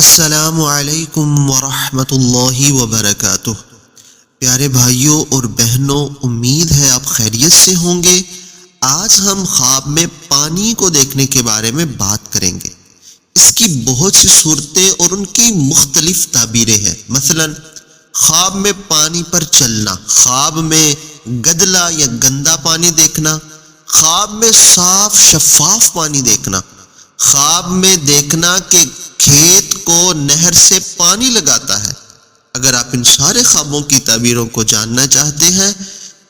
السلام علیکم ورحمۃ اللہ وبرکاتہ۔ پیارے بھائیوں اور بہنوں، امید ہے آپ خیریت سے ہوں گے۔ آج ہم خواب میں پانی کو دیکھنے کے بارے میں بات کریں گے۔ اس کی بہت سی صورتیں اور ان کی مختلف تعبیریں ہیں۔ مثلا خواب میں پانی پر چلنا، خواب میں گدلا یا گندا پانی دیکھنا، خواب میں صاف شفاف پانی دیکھنا، خواب میں دیکھنا کہ کھیت کو نہر سے پانی لگاتا ہے۔ اگر آپ ان سارے خوابوں کی تعبیروں کو جاننا چاہتے ہیں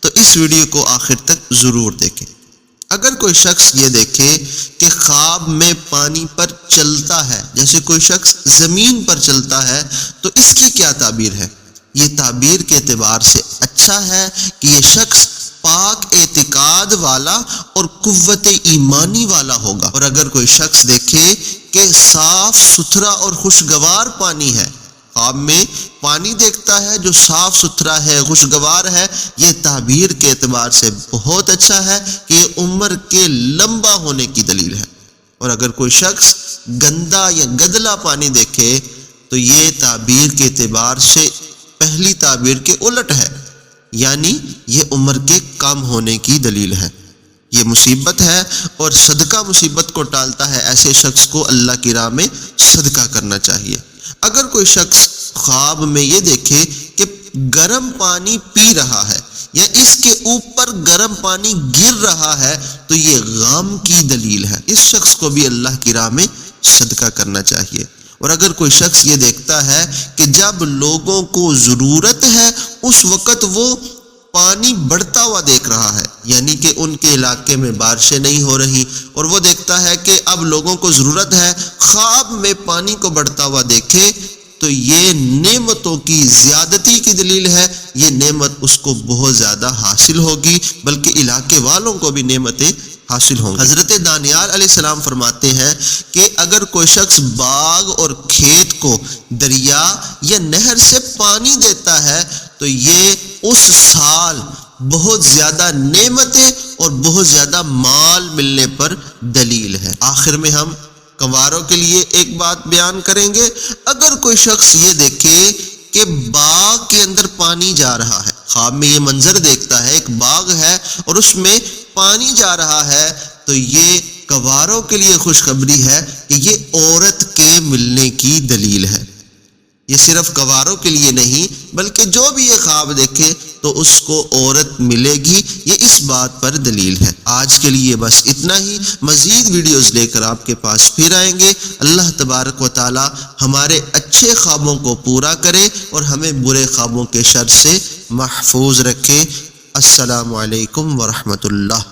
تو اس ویڈیو کو آخر تک ضرور دیکھیں۔ اگر کوئی شخص یہ دیکھے کہ خواب میں پانی پر چلتا ہے، جیسے کوئی شخص زمین پر چلتا ہے، تو اس کی کیا تعبیر ہے؟ یہ تعبیر کے اعتبار سے اچھا ہے کہ یہ شخص پاک اعتقاد والا اور قوت ایمانی والا ہوگا۔ اور اگر کوئی شخص دیکھے کہ صاف ستھرا اور خوشگوار پانی ہے، خواب میں پانی دیکھتا ہے جو صاف ستھرا ہے، خوشگوار ہے، یہ تعبیر کے اعتبار سے بہت اچھا ہے کہ یہ عمر کے لمبا ہونے کی دلیل ہے۔ اور اگر کوئی شخص گندا یا گدلا پانی دیکھے تو یہ تعبیر کے اعتبار سے پہلی تعبیر کے الٹ ہے، یعنی یہ عمر کے کم ہونے کی دلیل ہے۔ یہ مصیبت ہے اور صدقہ مصیبت کو ٹالتا ہے۔ ایسے شخص کو اللہ کی راہ میں صدقہ کرنا چاہیے۔ اگر کوئی شخص خواب میں یہ دیکھے کہ گرم پانی پی رہا ہے یا اس کے اوپر گرم پانی گر رہا ہے تو یہ غم کی دلیل ہے۔ اس شخص کو بھی اللہ کی راہ میں صدقہ کرنا چاہیے۔ اور اگر کوئی شخص یہ دیکھتا ہے کہ جب لوگوں کو ضرورت ہے اس وقت وہ پانی بڑھتا ہوا دیکھ رہا ہے، یعنی کہ ان کے علاقے میں بارشیں نہیں ہو رہی، اور وہ دیکھتا ہے کہ اب لوگوں کو ضرورت ہے، خواب میں پانی کو بڑھتا ہوا دیکھے تو یہ نعمتوں کی زیادتی کی دلیل ہے۔ یہ نعمت اس کو بہت زیادہ حاصل ہوگی، بلکہ علاقے والوں کو بھی نعمتیں حاصل ہوں گی۔ حضرت دانیال علیہ السلام فرماتے ہیں کہ اگر کوئی شخص باغ اور کھیت کو دریا یا نہر سے پانی دیتا ہے تو یہ اس سال بہت زیادہ نعمتیں اور بہت زیادہ مال ملنے پر دلیل ہے۔ آخر میں ہم کنواروں کے لیے ایک بات بیان کریں گے۔ اگر کوئی شخص یہ دیکھے کہ باغ کے اندر پانی جا رہا ہے، خواب میں یہ منظر دیکھتا ہے، ایک باغ ہے اور اس میں پانی جا رہا ہے، تو یہ کنواروں کے لیے خوشخبری ہے کہ یہ عورت کے ملنے کی دلیل ہے۔ یہ صرف کنواروں کے لیے نہیں بلکہ جو بھی یہ خواب دیکھے تو اس کو عورت ملے گی، یہ اس بات پر دلیل ہے۔ آج کے لیے بس اتنا ہی۔ مزید ویڈیوز لے کر آپ کے پاس پھر آئیں گے۔ اللہ تبارک و تعالی ہمارے اچھے خوابوں کو پورا کرے اور ہمیں برے خوابوں کے شر سے محفوظ رکھے۔ السلام علیکم ورحمۃ اللہ۔